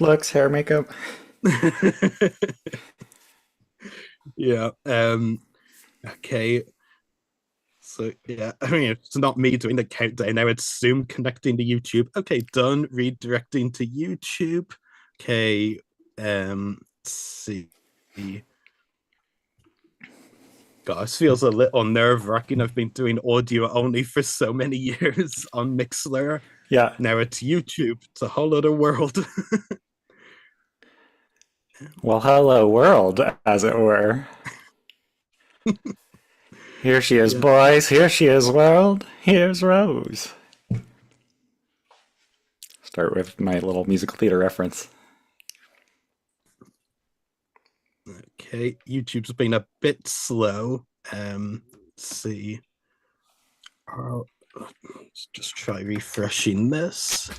first looks, hair, makeup. Yeah. Okay. So yeah, I mean, it's not me doing the countdown now. It's Zoom connecting to YouTube. Okay, done. Redirecting to YouTube. Okay. Let's see. God, this feels a little nerve-wracking. I've been doing audio only for so many years on Mixler. Yeah. Now it's YouTube. It's a whole other world. Well, hello world, as it were. Here she is, Yeah. boys. Here she is, world. Here's Rose. Start with my little musical theater reference. Okay, YouTube's been a bit slow. Let's see. Let's just try refreshing this.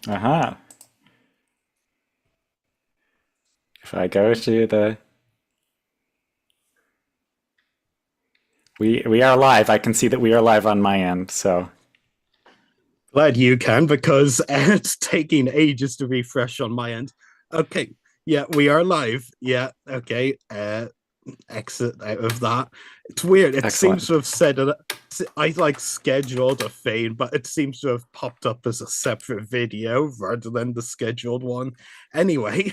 Aha. If I go to the... We are live. I can see that we are live on my end, so... Glad you can, because it's taking ages to refresh on my end. Okay, yeah, we are live. Yeah, okay. Exit out of that. It's weird. It Excellent. seems to have said it. I like scheduled a fade, but it seems to have popped up as a separate video rather than the scheduled one. Anyway,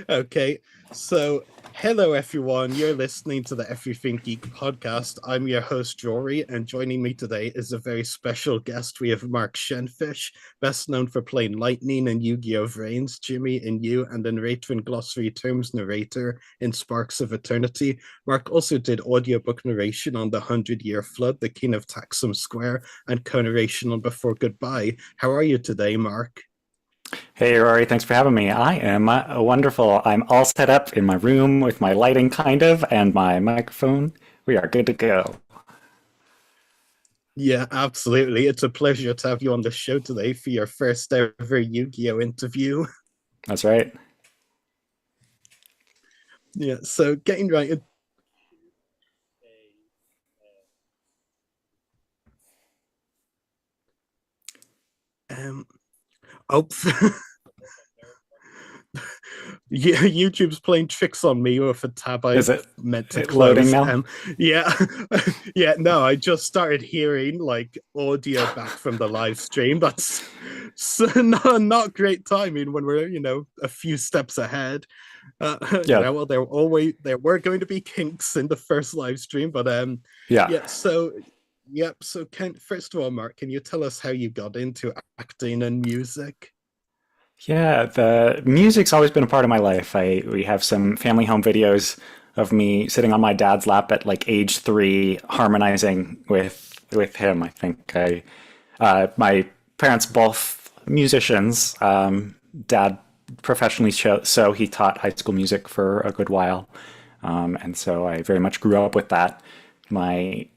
okay. So, hello everyone. You're listening to the Everything Geek podcast. I'm your host Ruari, and joining me today is a very special guest. We have Mark Schenfisch, best known for playing Lightning in Yu-Gi-Oh! VRAINS, Jimmy in You, and the narrator in Glossary terms Narrator in Sparks of Eternity. Mark also did audiobook narration on The 100-Year Flood, The King of Taksim Square, and co-narration on Before Goodbye. How are you today, Mark? Hey, Rory, thanks for having me. I am wonderful. I'm all set up in my room with my lighting, kind of, and my microphone. We are good to go. Yeah, absolutely. It's a pleasure to have you on the show today for your first ever Yu-Gi-Oh! Interview. That's right. Yeah, so getting right in. Oh, yeah, YouTube's playing tricks on me with a tab I Is it meant to loading close. now? Yeah, yeah. No, I just started hearing like audio back from the live stream. That's so not great timing when we're a few steps ahead. Yeah. Well, there were going to be kinks in the first live stream, but Yeah. yeah. So yep. So first of all, Mark, can you tell us how you got into acting and music? Yeah, the music's always been a part of my life. We have some family home videos of me sitting on my dad's lap at like age 3, harmonizing with him. I think my parents both musicians. Dad professionally so he taught high school music for a good while, and so I very much grew up with that. My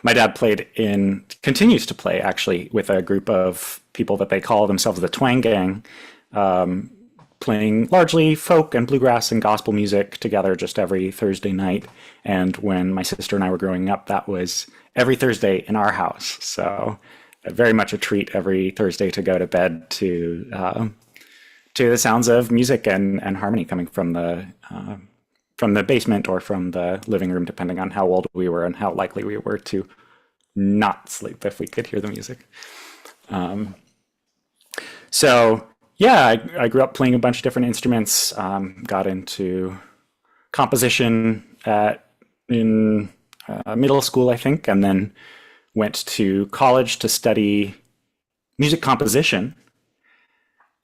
my dad continues to play actually with a group of people that they call themselves the Twang Gang, playing largely folk and bluegrass and gospel music together just every Thursday night. And when my sister and I were growing up, that was every Thursday in our house. So very much a treat every Thursday to go to bed to the sounds of music and harmony coming from the basement or from the living room, depending on how old we were and how likely we were to not sleep if we could hear the music. So yeah, I grew up playing a bunch of different instruments, got into composition in middle school, I think, and then went to college to study music composition.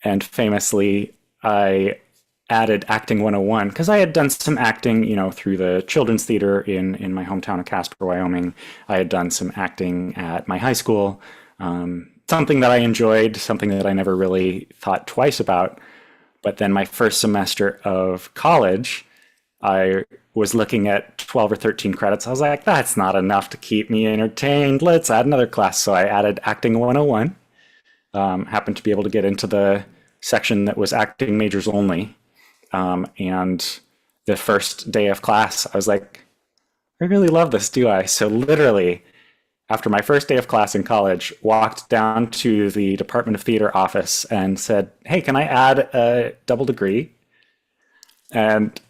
And famously, I added acting 101 because I had done some acting, through the children's theater in my hometown of Casper, Wyoming. I had done some acting at my high school, something that I enjoyed, something that I never really thought twice about. But then my first semester of college, I was looking at 12 or 13 credits. I was like, that's not enough to keep me entertained. Let's add another class. So I added acting 101. Happened to be able to get into the section that was acting majors only. And the first day of class, I was like, I really love this, do I? So literally, after my first day of class in college, walked down to the Department of Theater office and said, hey, can I add a double degree? And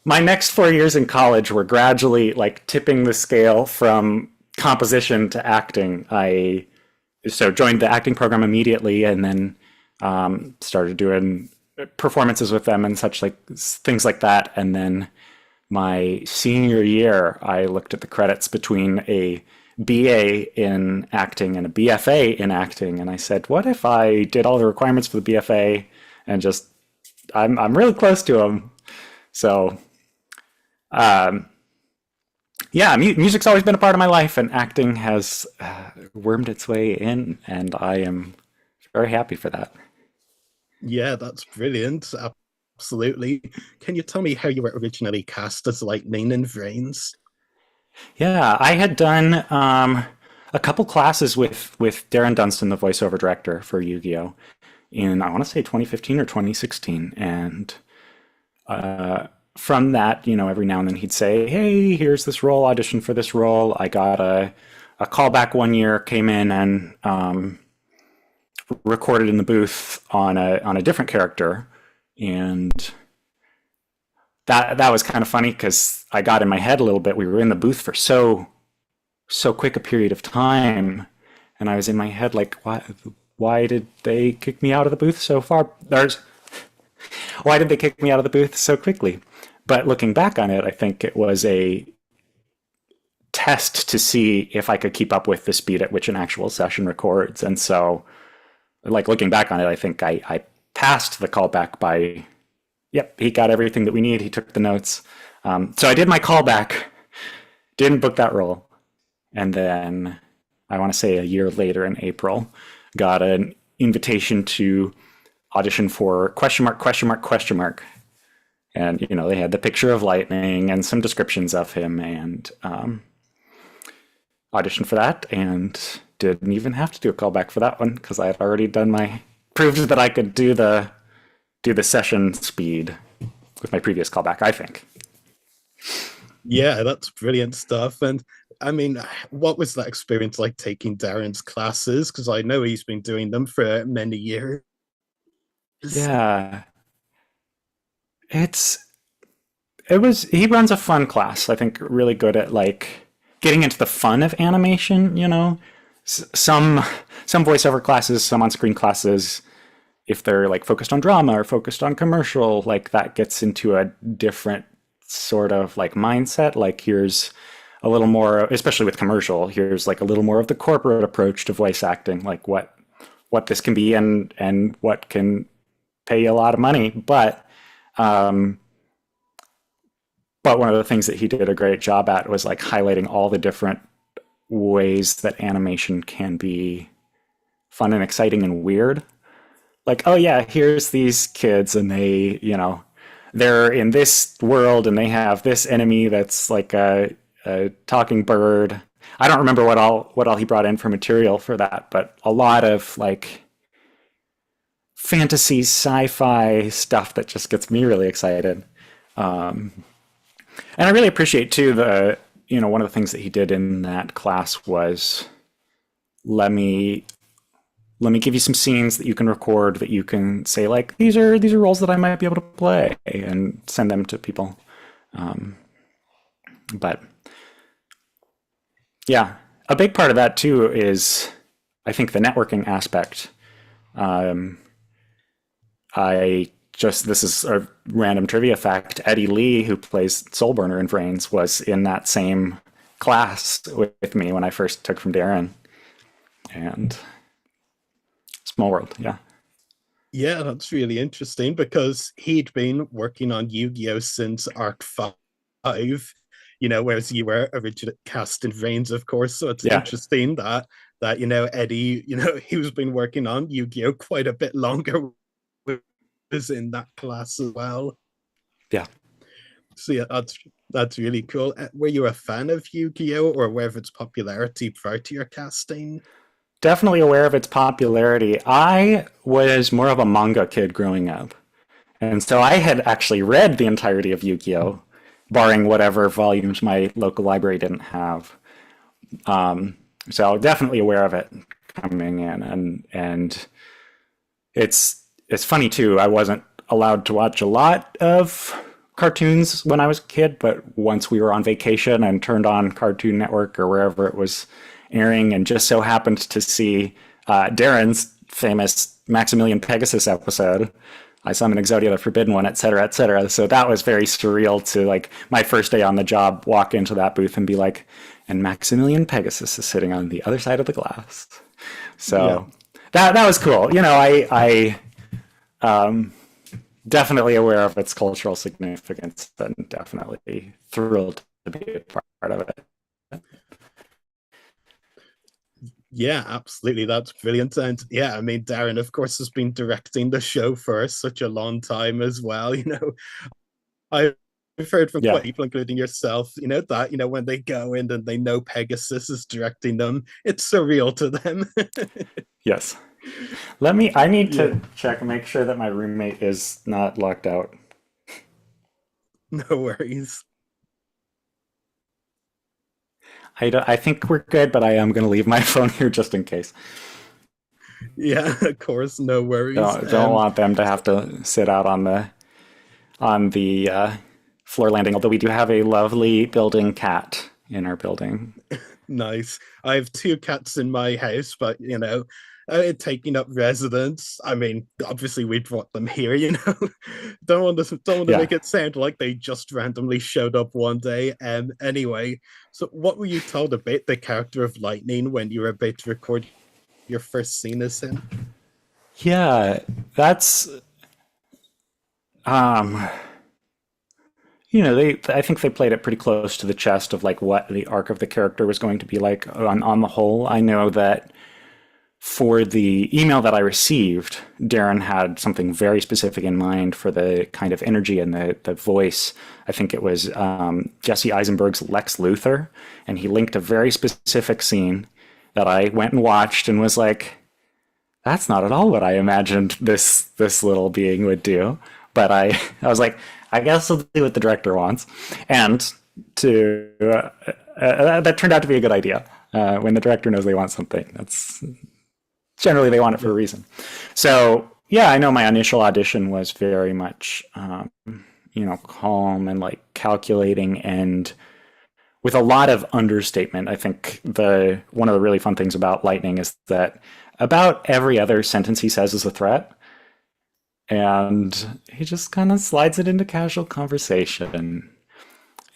my next 4 years in college were gradually like tipping the scale from composition to acting. I so joined the acting program immediately, and then started doing performances with them and such, like things like that. And then my senior year, I looked at the credits between a BA in acting and a BFA in acting, and I said, what if I did all the requirements for the BFA and just I'm really close to them. So yeah, music's always been a part of my life, and acting has wormed its way in, and I am very happy for that. Yeah, that's brilliant. Absolutely. Can you tell me how you were originally cast as Lightning in VRAINS? Yeah, I had done a couple classes with Darren Dunstan, the voiceover director for Yu-Gi-Oh, in I want to say 2015 or 2016, and from that, every now and then he'd say, "Hey, here's this role. Audition for this role." I got a callback one year, came in and recorded in the booth on a different character, and that was kind of funny because I got in my head a little bit. We were in the booth for so quick a period of time, and I was in my head like, why did they kick me out of the booth so far? Why did they kick me out of the booth so quickly? But looking back on it, I think it was a test to see if I could keep up with the speed at which an actual session records. And so, like looking back on it, I think I passed the callback by, yep, he got everything that we need. He took the notes. So I did my callback, didn't book that role. And then I want to say a year later in April, got an invitation to audition for question mark, question mark, question mark. And, they had the picture of Lightning and some descriptions of him, and auditioned for that, and didn't even have to do a callback for that one because I had already proved that I could do the session speed with my previous callback, I think. Yeah, that's brilliant stuff. And I mean, what was that experience like taking Darren's classes? Because I know he's been doing them for many years. Yeah. He runs a fun class. I think really good at like getting into the fun of animation, Some voiceover classes, some on-screen classes, if they're like focused on drama or focused on commercial, like that gets into a different sort of like mindset. Like here's a little more, especially with commercial, here's like a little more of the corporate approach to voice acting, like what this can be and what can pay you a lot of money. But one of the things that he did a great job at was like highlighting all the different ways that animation can be fun and exciting and weird. Like, oh yeah, here's these kids and they, they're in this world and they have this enemy that's like a talking bird. I don't remember what all he brought in for material for that, but a lot of like fantasy sci-fi stuff that just gets me really excited. And I really appreciate too one of the things that he did in that class was let me give you some scenes that you can record that you can say like these are roles that I might be able to play and send them to people. But yeah, a big part of that too is I think the networking aspect. This is a random trivia fact. Eddie Lee, who plays Soulburner in VRAINS, was in that same class with me when I first took from Darren. And small world, yeah. Yeah, that's really interesting because he'd been working on Yu-Gi-Oh! Since Arc 5, whereas you were originally cast in VRAINS, of course. So it's interesting that Eddie, he's been working on Yu-Gi-Oh! Quite a bit longer, was in that class as well. Yeah. So yeah, that's really cool. Were you a fan of Yu-Gi-Oh! Or aware of its popularity prior to your casting? Definitely aware of its popularity. I was more of a manga kid growing up. And so I had actually read the entirety of Yu-Gi-Oh, barring whatever volumes my local library didn't have. So definitely aware of it coming in, and it's funny too. I wasn't allowed to watch a lot of cartoons when I was a kid, but once we were on vacation and turned on Cartoon Network or wherever it was airing, and just so happened to see Darren's famous Maximilian Pegasus episode. I summon Exodia the Forbidden One, et cetera, et cetera. So that was very surreal to, like, my first day on the job, walk into that booth and be like, and Maximilian Pegasus is sitting on the other side of the glass. So that was cool. You know, I definitely aware of its cultural significance and definitely thrilled to be a part of it. Yeah, absolutely. That's brilliant. And yeah, I mean, Darren, of course, has been directing the show for such a long time as well. You know, I've heard from Yeah. people, including yourself, you know, that, you know, when they go in and they know Pegasus is directing them, it's surreal to them. Yes. I need to check and make sure that my roommate is not locked out. No worries. I think we're good, but I am going to leave my phone here just in case. Yeah, of course, no worries. Don't want them to have to sit out on the floor landing. Although we do have a lovely building cat in our building. Nice. I have two cats in my house, but you know, taking up residence. I mean, obviously we'd want them here. You know, don't want to make it sound like they just randomly showed up one day. Anyway, so what were you told about the character of Lightning when you were about to record your first scene as him? Yeah, that's you know, I think they played it pretty close to the chest of like what the arc of the character was going to be like on the whole. I know that for the email that I received, Darren had something very specific in mind for the kind of energy and the voice. I think it was Jesse Eisenberg's Lex Luthor, and he linked a very specific scene that I went and watched and was like, that's not at all what I imagined this little being would do. But I was like, I guess I'll do what the director wants, and that turned out to be a good idea. When the director knows they want something, that's generally they want it for a reason. So yeah, I know my initial audition was very much you know, calm and like calculating and with a lot of understatement. I think one of the really fun things about Lightning is that about every other sentence he says is a threat, and he just kind of slides it into casual conversation.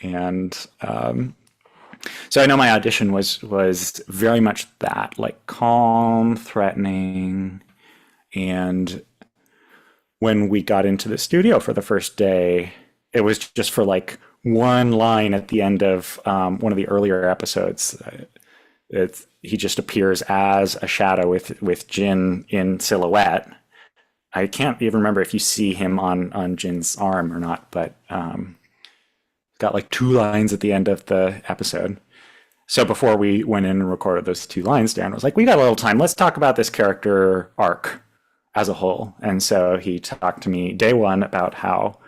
And so I know my audition was very much that, like calm, threatening, and when we got into the studio for the first day, it was just for like one line at the end of one of the earlier episodes. He just appears as a shadow with Jin in silhouette. I can't even remember if you see him on Jin's arm or not, but got like 2 lines at the end of the episode. So before we went in and recorded those 2 lines, Darren was like, we got a little time. Let's talk about this character arc as a whole. And so he talked to me day one about how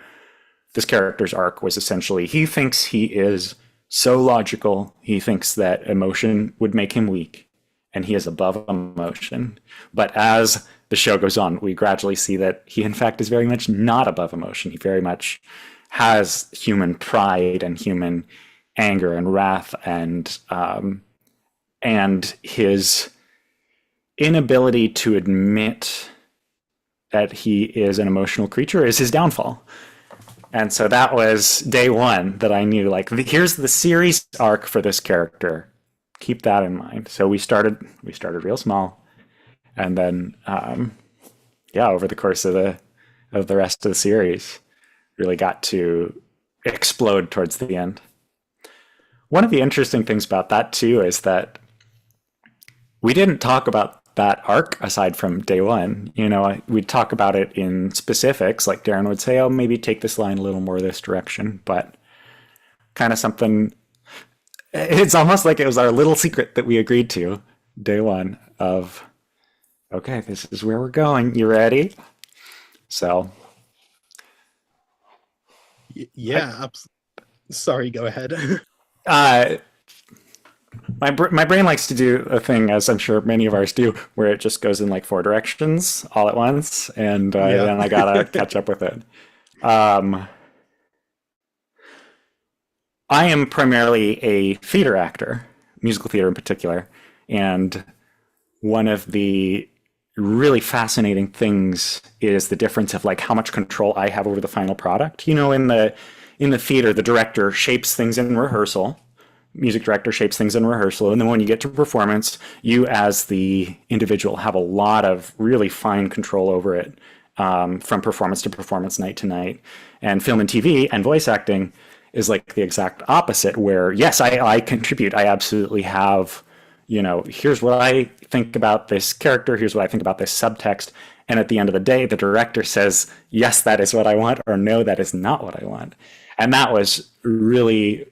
this character's arc was essentially, he thinks he is so logical, he thinks that emotion would make him weak, and he is above emotion. But as the show goes on, we gradually see that he in fact is very much not above emotion. He very much has human pride and human anger and wrath, and his inability to admit that he is an emotional creature is his downfall. And so that was day one that I knew, like, here's the series arc for this character. Keep that in mind. So we started real small, and then over the course of the rest of the series, really got to explode towards the end. One of the interesting things about that too is that we didn't talk about that arc aside from day one. You know, we'd talk about it in specifics, like Darren would say, oh, maybe take this line a little more this direction, but kind of something, it's almost like it was our little secret that we agreed to day one of, okay, this is where we're going. You ready? So Yeah, absolutely. Sorry, go ahead. Uh, my brain likes to do a thing, as I'm sure many of ours do, where it just goes in like four directions all at once, and Yeah. then I gotta catch up with it. Um, I am primarily a theater actor, musical theater in particular, and one of the really fascinating things is the difference of like how much control I have over the final product. You know, in the theater, the director shapes things in rehearsal. Music director shapes things in rehearsal, and then when you get to performance, you as the individual have a lot of really fine control over it, from performance to performance, night to night. And film and TV and voice acting is like the exact opposite, where yes, I contribute. I absolutely have, you know, here's what I think about this character, here's what I think about this subtext. And at the end of the day, the director says, yes, that is what I want, or no, that is not what I want. And that was really,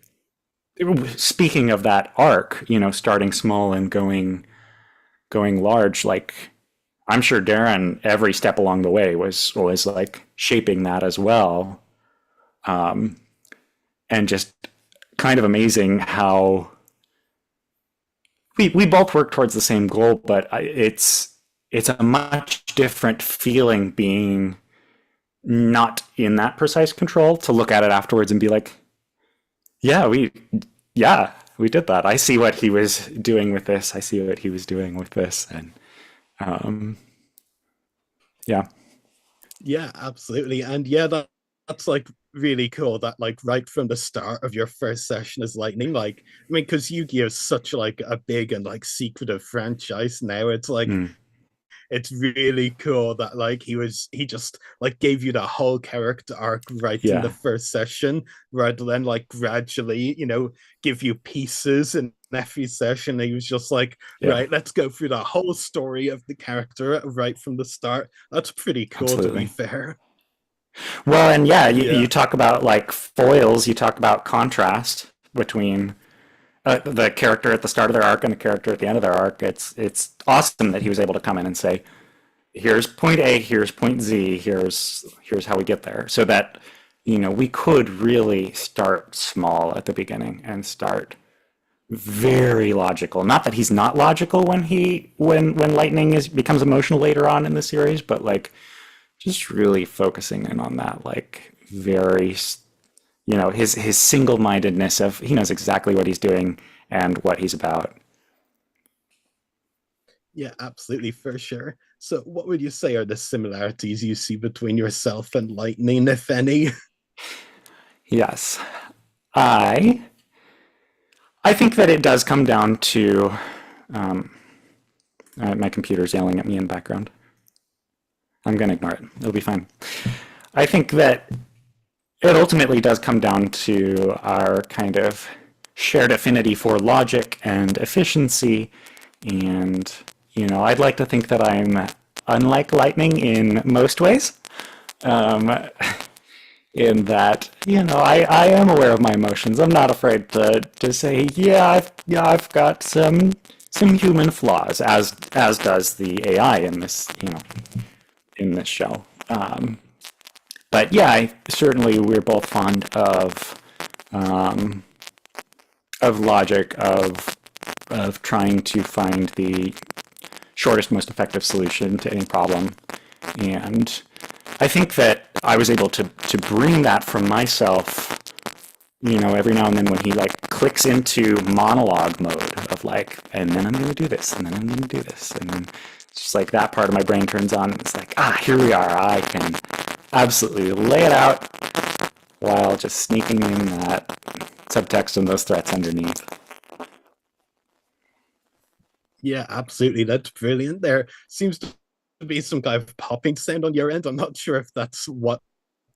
speaking of that arc, you know, starting small and going large, like I'm sure Darren every step along the way was like shaping that as well. And just kind of amazing how we both work towards the same goal, but it's a much different feeling being not in that precise control, to look at it afterwards and be like, yeah, we did that. I see what he was doing with this. I see what he was doing with this, and um, yeah, Yeah, absolutely. And yeah, that's like really cool that like right from the start of your first session as Lightning, like I mean, because Yu-Gi-Oh is such like a big and like secretive franchise now. It's like mm, it's really cool that like he just like gave you the whole character arc right in the yeah, first session rather than like gradually, you know, give you pieces in every session. He was just like, yeah, right, let's go through the whole story of the character right from the start. That's pretty cool, to be absolutely. fair. Well, and yeah, you Yeah. talk about like foils. You talk about contrast between the character at the start of their arc and the character at the end of their arc. It's awesome that he was able to come in and say, here's point A, here's point Z, here's how we get there. So that, you know, we could really start small at the beginning and start very logical. Not that he's not logical when when Lightning is becomes emotional later on in the series, but like just really focusing in on that like very, you know, his single-mindedness of he knows exactly what he's doing and what he's about. Yeah, absolutely, for sure. So what would you say are the similarities you see between yourself and Lightning, if any? Yes. I I think that it does come down to my computer's yelling at me in the background. I'm going to ignore it. It'll be fine. I think that it ultimately does come down to our kind of shared affinity for logic and efficiency. And, you know, I'd like to think that I'm unlike Lightning in most ways. Um, in that, you know, I am aware of my emotions. I'm not afraid to say, yeah, I've got some human flaws, as does the AI in this, you know, in this show. But yeah, certainly we're both fond of logic, of trying to find the shortest, most effective solution to any problem. And I think that I was able to bring that from myself, you know, every now and then when he like clicks into monologue mode of like, and then I'm going to do this, and then I'm going to do this. And then it's just like that part of my brain turns on and it's like, here we are. I can absolutely lay it out while just sneaking in that subtext and those threats underneath. Yeah, absolutely. That's brilliant. There seems to be some kind of popping sound on your end. I'm not sure if that's what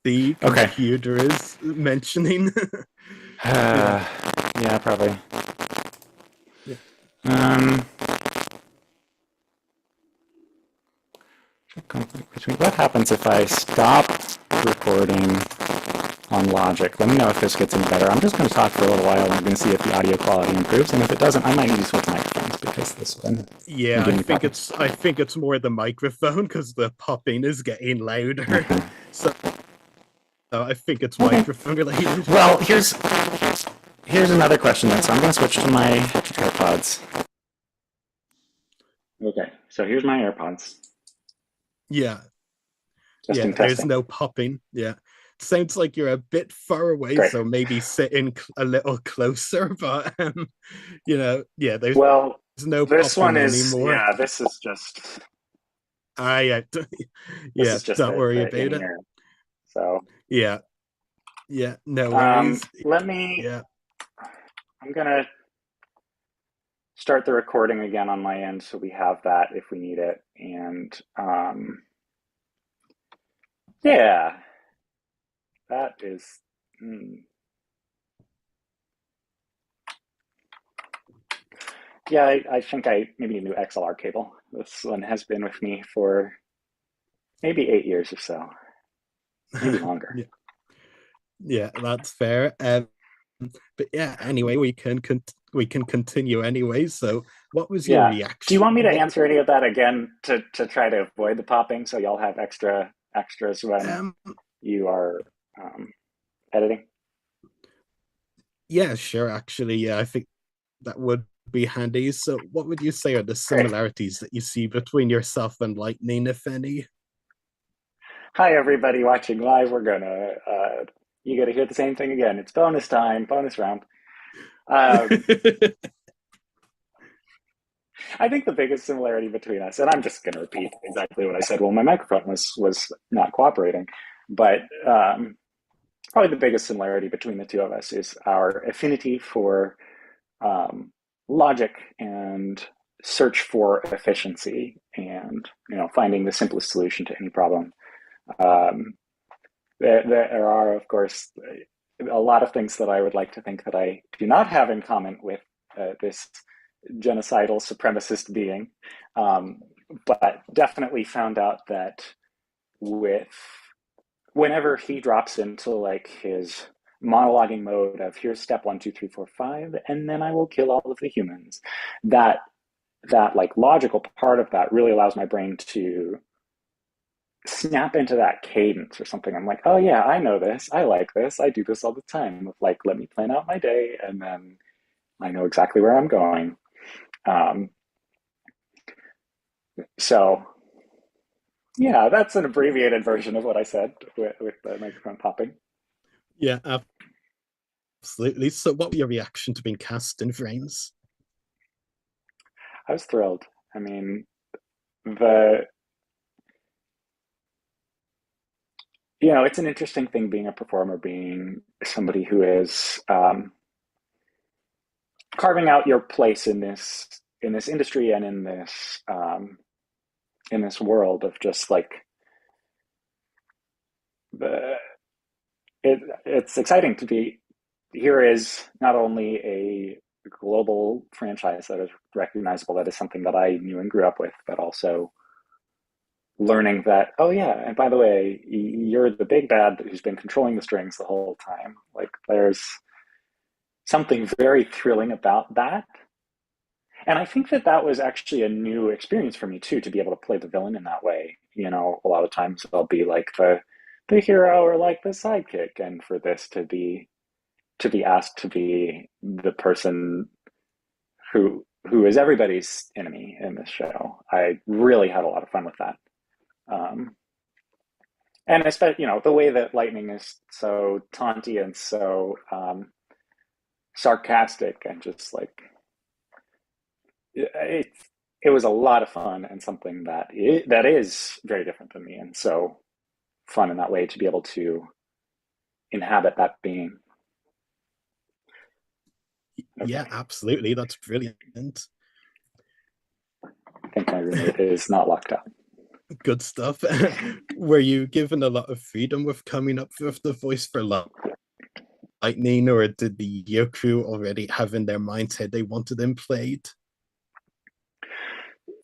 the Okay. computer is mentioning. Yeah. Uh, yeah, probably. Yeah. Um, conflict between what happens if I stop recording on Logic? Let me know if this gets any better. I'm just going to talk for a little while and I'm going to see if the audio quality improves. And if it doesn't, I might need to switch microphones because this one Yeah, can give me problems. I think it's more the microphone because the popping is getting louder. Okay. So I think it's Okay. microphone related. Well, here's another question then. So I'm going to switch to my AirPods. Okay, so here's my AirPods. Yeah, Testing, there's testing. no popping. Yeah. Sounds like you're a bit far away, Great. so maybe sit in a little closer, but there's Well, no this one popping is, anymore. yeah, this is just Yeah, this yeah, is just don't worry the about in it. ear. So Yeah, yeah, no worries. let me. Yeah, I'm gonna start the recording again on my end, so we have that if we need it. And yeah, that is. Hmm. Yeah, I think I maybe need a new XLR cable. This one has been with me for maybe 8 years or so, maybe longer. yeah, yeah, that's fair. But yeah, anyway, we can continue anyway. So, what was your Yeah. Do you reaction? want me to What answer any of that again to try to avoid the popping so y'all have extras when um you are editing? yeah, sure. Actually, yeah, I think that would be handy. So, what would you say are the Great. similarities that you see between yourself and Lightning, if any? Hi, everybody watching live. We're gonna you gotta hear the same thing again. It's bonus time, bonus round. Um, I think the biggest similarity between us, and I'm just gonna repeat exactly what I said. Well, my microphone was not cooperating, but probably the biggest similarity between the two of us is our affinity for logic and search for efficiency, and finding the simplest solution to any problem. Um, there are, of course, a lot of things that I would like to think that I do not have in common with this genocidal supremacist being, um, but definitely found out that with whenever he drops into like his monologuing mode of here's step 1, 2, 3, 4, 5, and then I will kill all of the humans, that like logical part of that really allows my brain to snap into that cadence or something. I'm like, oh yeah, I know this. I like this. I do this all the time. Like, let me plan out my day, and then I know exactly where I'm going. Um, so yeah, that's an abbreviated version of what I said with the microphone popping. Yeah, absolutely. So, what was your reaction to being cast in VRAINS? I was thrilled. I mean, the it's an interesting thing being a performer, being somebody who is carving out your place in this industry and in this world of just like the it's exciting to be here is not only a global franchise that is recognizable, that is something that I knew and grew up with, but also learning that, oh yeah, and by the way, you're the big bad who's been controlling the strings the whole time. Like there's something very thrilling about that. And I think that that was actually a new experience for me too, to be able to play the villain in that way. A lot of times I'll be like the hero or like the sidekick, and for this to be asked to be the person who is everybody's enemy in this show, I really had a lot of fun with that. Um, and especially, the way that Lightning is so taunty and so sarcastic and just like it, it was a lot of fun, and something that is very different than me, and so fun in that way to be able to inhabit that being. Yeah, Okay, absolutely. That's brilliant. I think my roommate is not locked up. Good stuff. Were you given a lot of freedom with coming up with the voice for Lightning, or did the Yoku already have in their minds how they wanted him played?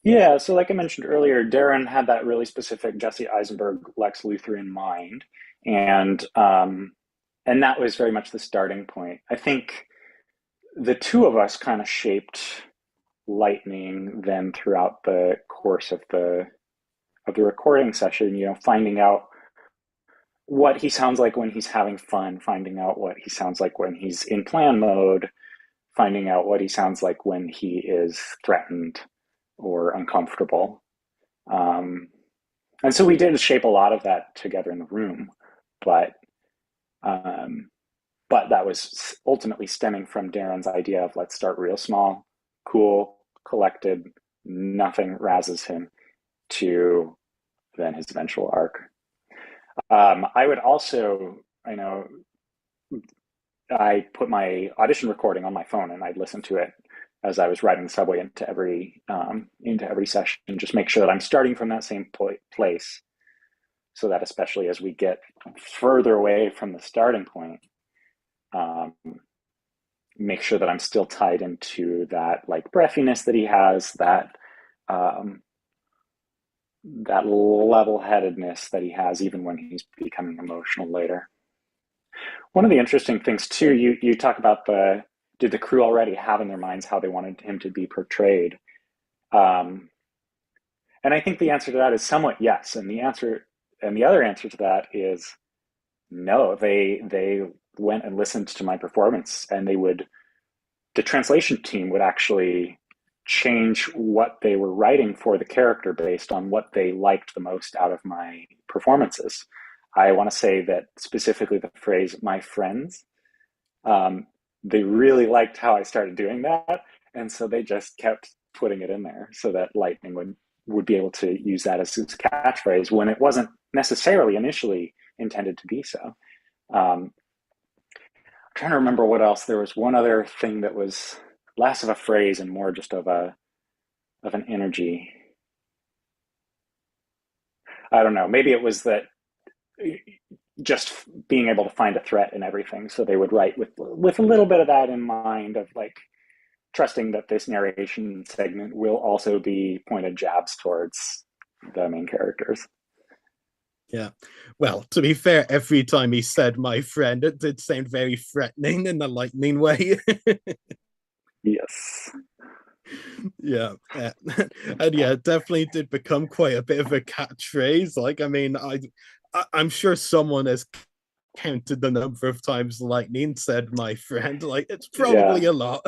Yeah, so like I mentioned earlier, Darren had that really specific Jesse Eisenberg Lex Luthor in mind, and and that was very much the starting point. I think the two of us kind of shaped Lightning then throughout the course of the recording session. Finding out what he sounds like when he's having fun, finding out what he sounds like when he's in plan mode, finding out what he sounds like when he is threatened or uncomfortable. Um, and so we did shape a lot of that together in the room, but um, but that was ultimately stemming from Darren's idea of let's start real small, cool, collected, nothing razzes him, to then his eventual arc. I would also, I know, I put my audition recording on my phone and I'd listen to it as I was riding the subway into every session, just make sure that I'm starting from that same place, so that especially as we get further away from the starting point, um, make sure that I'm still tied into that like breathiness that he has, um, that level-headedness that he has even when he's becoming emotional later. One of the interesting things too, you talk about did the crew already have in their minds how they wanted him to be portrayed? Um, and I think the answer to that is somewhat yes. And the other answer to that is no. They went and listened to my performance, and the translation team would actually change what they were writing for the character based on what they liked the most out of my performances. I want to say that specifically the phrase "my friends," um, they really liked how I started doing that, and so they just kept putting it in there so that Lightning would be able to use that as his catchphrase when it wasn't necessarily initially intended to be so. Um, I'm trying to remember what else. There was one other thing that was less of a phrase and more just of an energy. I don't know. Maybe it was that just being able to find a threat in everything. So they would write with a little bit of that in mind, of like trusting that this narration segment will also be pointed jabs towards the main characters. Yeah. Well, to be fair, every time he said "my friend," it did sound very threatening in the Lightning way. Yes. Yeah, and yeah, it definitely did become quite a bit of a catchphrase. Like, I mean, I'm sure someone has counted the number of times Lightning said "my friend." Like, it's probably Yeah. a lot.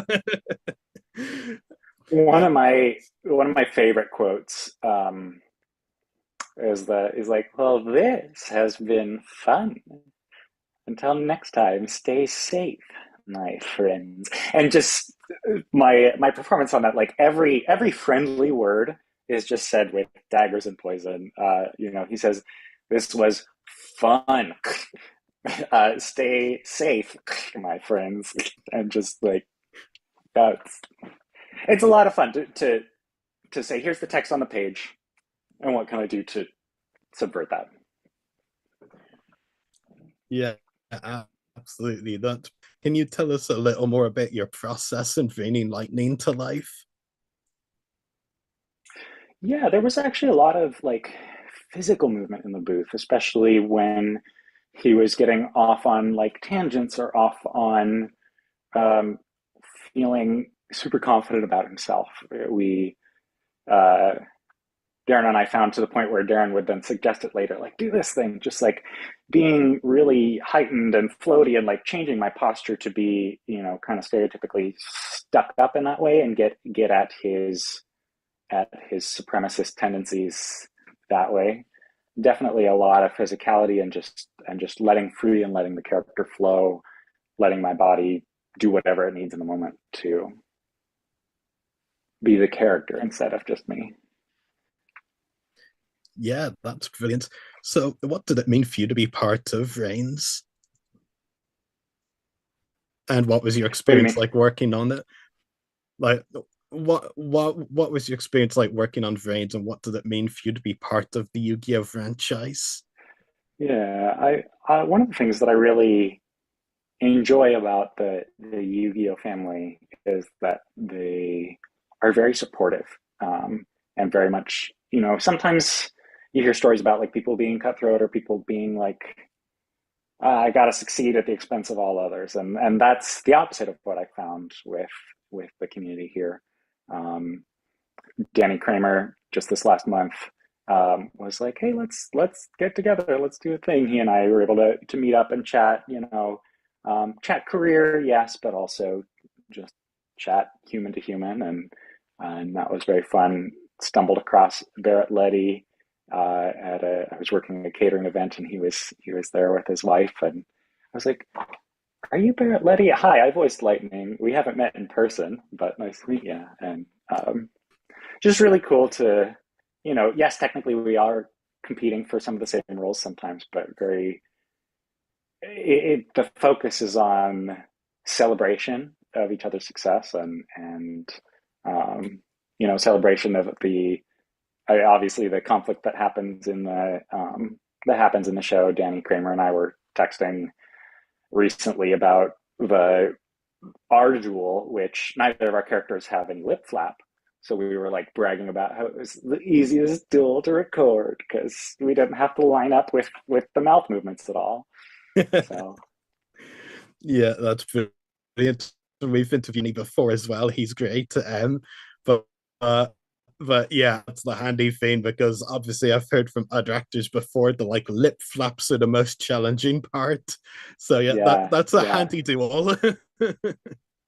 One uh, of my favorite quotes is like, well, this has been fun. Until next time, stay safe, my friends. And just my performance on that, like every friendly word is just said with daggers and poison. He says, "This was fun. Stay safe, my friends," and just like that's it's a lot of fun to say. Here's the text on the page, and what can I do to subvert that? yeah, absolutely. That. Can you tell us a little more about your process in bringing Lightning to life? Yeah, there was actually a lot of like physical movement in the booth, especially when he was getting off on like tangents or off on um, feeling super confident about himself. We uh, Darren and I found to the point where Darren would then suggest it later, like do this thing, just like being really heightened and floaty and like changing my posture to be, kind of stereotypically stuck up in that way and get at his supremacist tendencies that way. Definitely a lot of physicality and just letting free and letting the character flow, letting my body do whatever it needs in the moment to be the character instead of just me. Yeah, that's brilliant. So, what did it mean for you to be part of VRAINS? And what was your What do you experience mean? like working on it? Like, what was your experience like working on VRAINS, and what did it mean for you to be part of the Yu-Gi-Oh franchise? Yeah, I one of the things that I really enjoy about the Yu-Gi-Oh family is that they are very supportive, and very much, sometimes you hear stories about like people being cutthroat or people being like, I got to succeed at the expense of all others, and that's the opposite of what I found with the community here. Um, Danny Kramer just this last month was like, hey, let's get together, let's do a thing. He and I were able to meet up and chat, chat career, yes, but also just chat human to human, and that was very fun. Stumbled across Barrett Letty I was working at a catering event, and he was there with his wife, and I was like, "Are you Barrett Letty? Hi, I voiced Lightning. We haven't met in person, but nice to meet you." And just really cool to, yes, technically we are competing for some of the same roles sometimes, but the focus is on celebration of each other's success, and celebration of obviously the conflict that happens in the show. Danny Kramer and I were texting recently about the our duel, which neither of our characters have any lip flap. So we were like bragging about how it was the easiest duel to record because we didn't have to line up with the mouth movements at all. So Yeah, that's brilliant. We've interviewed him before as well. He's great. But uh, but yeah, it's the handy thing because obviously I've heard from other actors before the like lip flaps are the most challenging part. So yeah, yeah, that's a yeah. handy duel.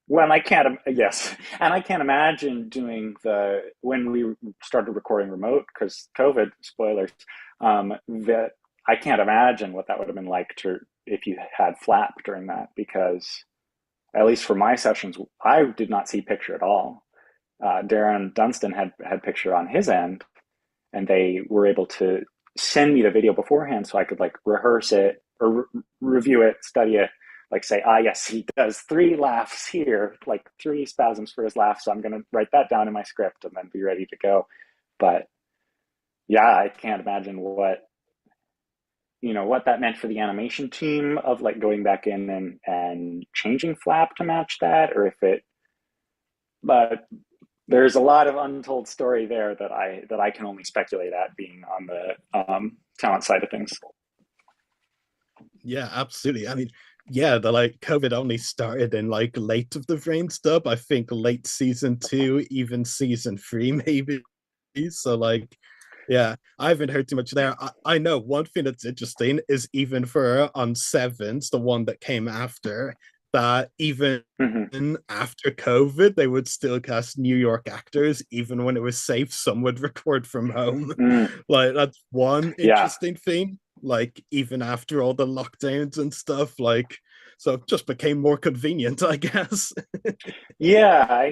Well, I can't. Yes, and I can't imagine doing when we started recording remote because COVID spoilers. That I can't imagine what that would have been like to if you had flap during that because at least for my sessions, I did not see picture at all. Darren Dunstan had picture on his end, and they were able to send me the video beforehand so I could like rehearse it or review it, study it, like say, yes, he does 3 laughs here, like 3 spasms for his laugh. So I'm going to write that down in my script and then be ready to go. But yeah, I can't imagine what that meant for the animation team of like going back in and changing flap to match that, or if it, but there's a lot of untold story there that I can only speculate at being on the talent side of things. Yeah, absolutely. I mean, yeah, the like COVID only started in like late of the VRAINS dub. I think late season 2, even season 3, maybe. So like, yeah, I haven't heard too much there. I know one thing that's interesting is even for on Sevens, the one that came after, that even Mm-hmm. after COVID, they would still cast New York actors, even when it was safe, some would record from home. Mm, Like that's one yeah, interesting thing. Like even after all the lockdowns and stuff, like so it just became more convenient, I guess. yeah.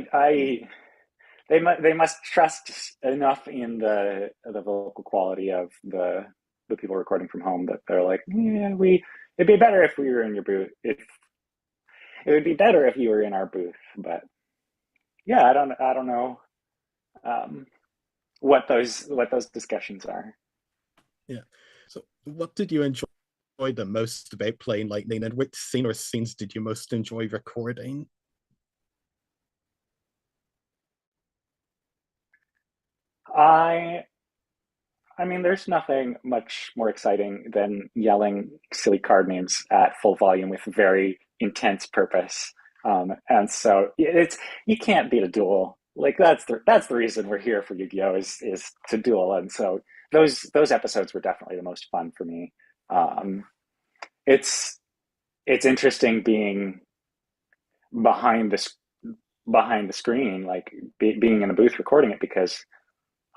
They must trust enough in the vocal quality of the people recording from home that they're like, yeah, it'd be better if we were in your booth. If it would be better if you were in our booth, but yeah, I don't know um, what those discussions are. Yeah. So what did you enjoy the most about playing Lightning, and which scene or scenes did you most enjoy recording? I I mean, there's nothing much more exciting than yelling silly card names at full volume with very intense purpose. And so you can't beat a duel. Like that's the reason we're here for Yu-Gi-Oh is to duel. And so those episodes were definitely the most fun for me. Um, it's it's interesting being behind this behind the screen, like being in the booth recording it because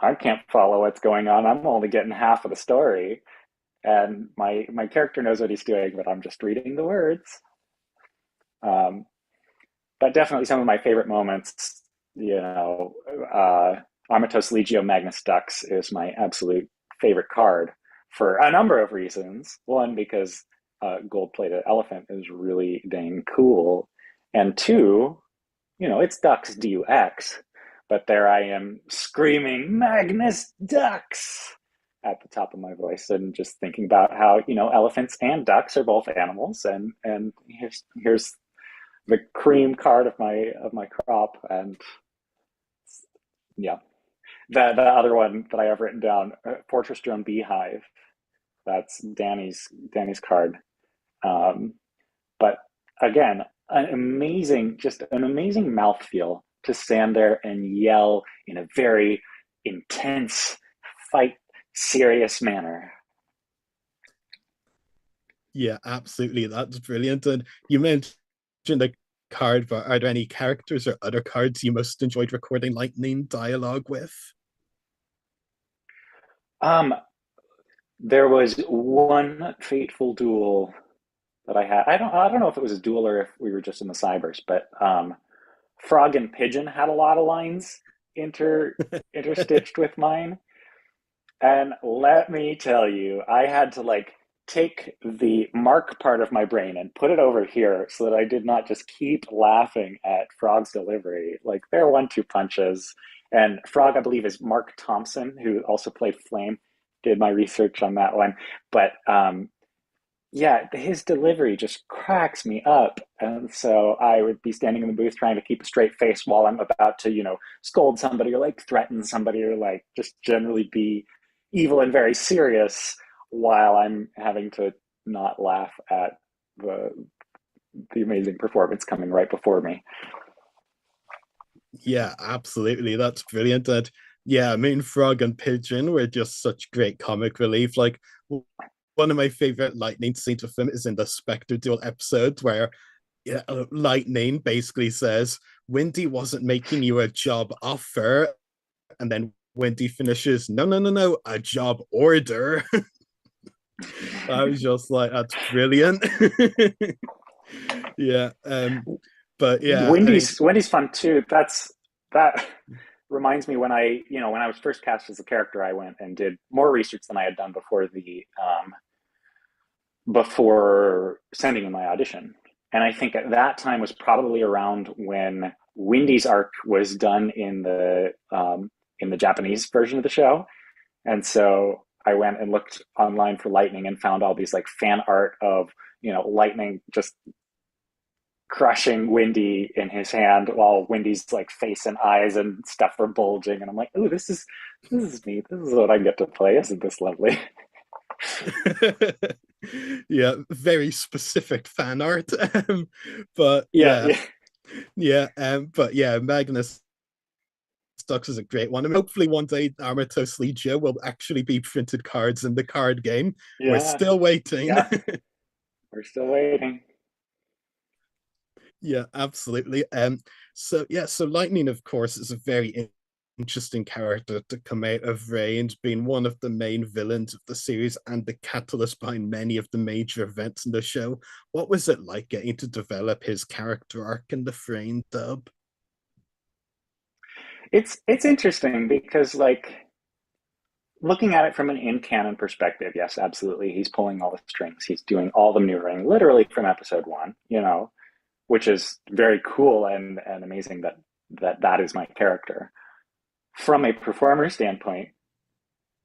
I can't follow what's going on. I'm only getting half of the story and my character knows what he's doing, but I'm just reading the words. Um, but definitely some of my favorite moments, Armatos Legio Magnus Dux is my absolute favorite card for a number of reasons. One, because gold-plated elephant is really dang cool, and two, it's Dux Dux, but there I am screaming Magnus Dux at the top of my voice and just thinking about how elephants and ducks are both animals, and here's the cream card of my crop, and yeah, the other one that I have written down, Fortress Drone Beehive. That's Danny's card. Um, but again, just an amazing mouthfeel to stand there and yell in a very intense fight serious manner. Yeah, absolutely. That's brilliant. And you mentioned the card, but are there any characters or other cards you most enjoyed recording lightning dialogue with? Um, there was one fateful duel that I had. I don't know if it was a duel or if we were just in the cybers, but Frog and Pigeon had a lot of lines interstitched with mine. And let me tell you, I had to like take the Mark part of my brain and put it over here so that I did not just keep laughing at Frog's delivery. Like their 1-2 punches. And Frog, I believe, is Mark Thompson, who also played Flame. Did my research on that one. But yeah, his delivery just cracks me up. And so I would be standing in the booth trying to keep a straight face while I'm about to, scold somebody or like threaten somebody or like just generally be evil and very serious while I'm having to not laugh at the the amazing performance coming right before me. Yeah, absolutely. That's brilliant. And yeah, I mean, Frog and Pigeon were just such great comic relief. Like, one of my favorite Lightning scenes of them is in the Spectre Duel episode where yeah, Lightning basically says, Windy wasn't making you a job offer. And then Windy finishes, no, no, no, no, a job order. I was just like, that's brilliant. Yeah. But yeah, I mean, Wendy's fun too. That reminds me when I was first cast as a character, I went and did more research than I had done before sending in my audition. And I think at that time was probably around when Wendy's arc was done in the Japanese version of the show. And so I went and looked online for Lightning and found all these like fan art of Lightning just crushing Windy in his hand while Windy's like face and eyes and stuff are bulging. And I'm like, ooh, this is neat. This is what I get to play. Isn't this lovely? yeah, very specific fan art. But Yeah, yeah, yeah, but yeah, Magnus Stux is a great one. I mean, hopefully one day Armatos Legio will actually be printed cards in the card game. We're yeah, still waiting. yeah. We're still waiting. Yeah, absolutely. So yeah, so Lightning, of course, is a very interesting character to come out of VRAINS, being one of the main villains of the series and the catalyst behind many of the major events in the show. What was it like getting to develop his character arc in the Frame dub? It's interesting because like looking at it from an in canon perspective, yes, absolutely. He's pulling all the strings. He's doing all the maneuvering, literally from episode one, which is very cool and amazing that is my character. From a performer standpoint,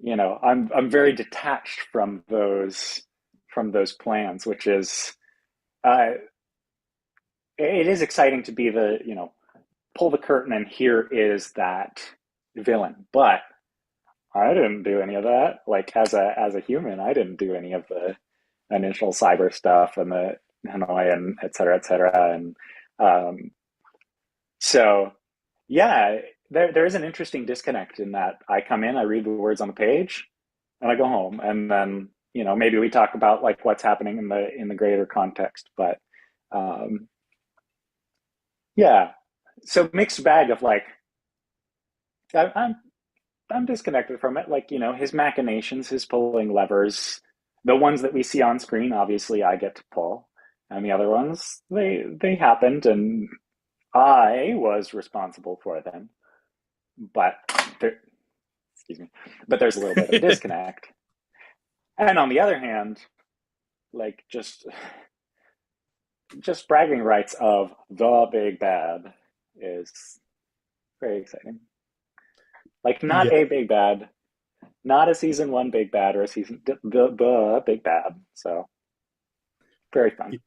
I'm very detached from those plans, which is uh, it is exciting to be pull the curtain and here is that villain, but I didn't do any of that. Like as a human, I didn't do any of the initial cyber stuff and the Hanoi and et cetera, et cetera. And um, so, yeah, there is an interesting disconnect in that I come in, I read the words on the page, and I go home, and then maybe we talk about like what's happening in the greater context. But um, yeah, so mixed bag of like I'm I'm disconnected from it. Like his machinations, his pulling levers, the ones that we see on screen, obviously I get to pull, and the other ones they happened, and I was responsible for them. But there, excuse me, but there's a little bit of a disconnect. And on the other hand, like just bragging rights of the big bad is very exciting. Like not Yeah, a big bad, not a season one big bad or a season the big bad. So very fun.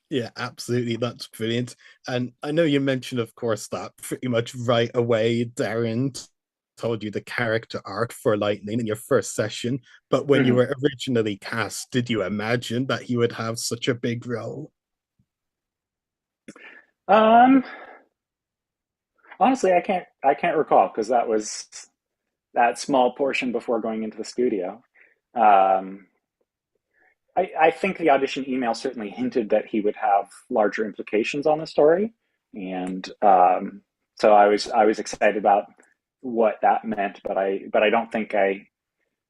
yeah, absolutely. That's brilliant. And I know you mentioned, of course, that pretty much right away, Darren told you the character arc for Lightning in your first session. But when you Mm-hmm. were originally cast, did you imagine that he would have such a big role? Um, honestly, I can't recall because that was that small portion before going into the studio. Um, I think the audition email certainly hinted that he would have larger implications on the story, and so I was excited about what that meant, but I don't think I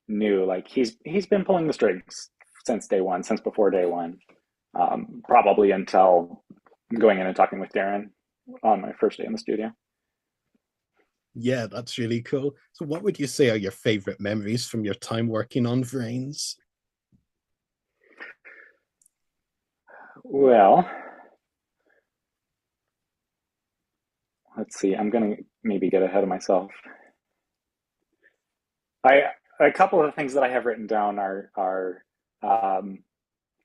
knew, like, he's been pulling the strings since day one, since before day one, probably until going in and talking with Darren on my first day in the studio. Yeah, that's really cool. So what would you say are your favorite memories from your time working on VRAINS? Well, let's see. I'm gonna maybe get ahead of myself. I A couple of the things that I have written down are um,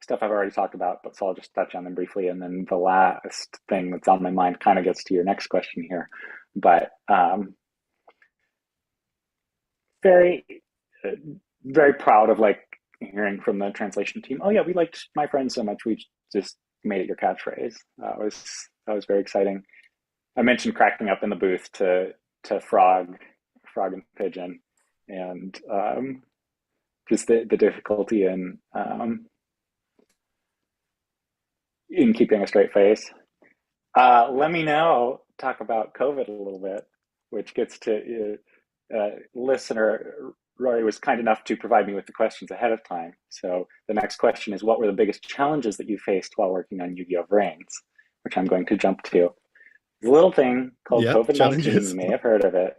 stuff I've already talked about, but so I'll just touch on them briefly. And then the last thing that's on my mind kind of gets to your next question here. But very, uh, very proud of, like, hearing from the translation team. Oh yeah, we liked My Friend so much, we just made it your catchphrase. That was very exciting. I mentioned cracking up in the booth to Frog and Pigeon, and just the difficulty in keeping a straight face. Let me now talk about COVID a little bit, which gets to listener. Rory was kind enough to provide me with the questions ahead of time. So the next question is, what were the biggest challenges that you faced while working on Yu-Gi-Oh! VRAINS? Which I'm going to jump to. There's a little thing called Yep, COVID-19. You challenges. may have heard of it.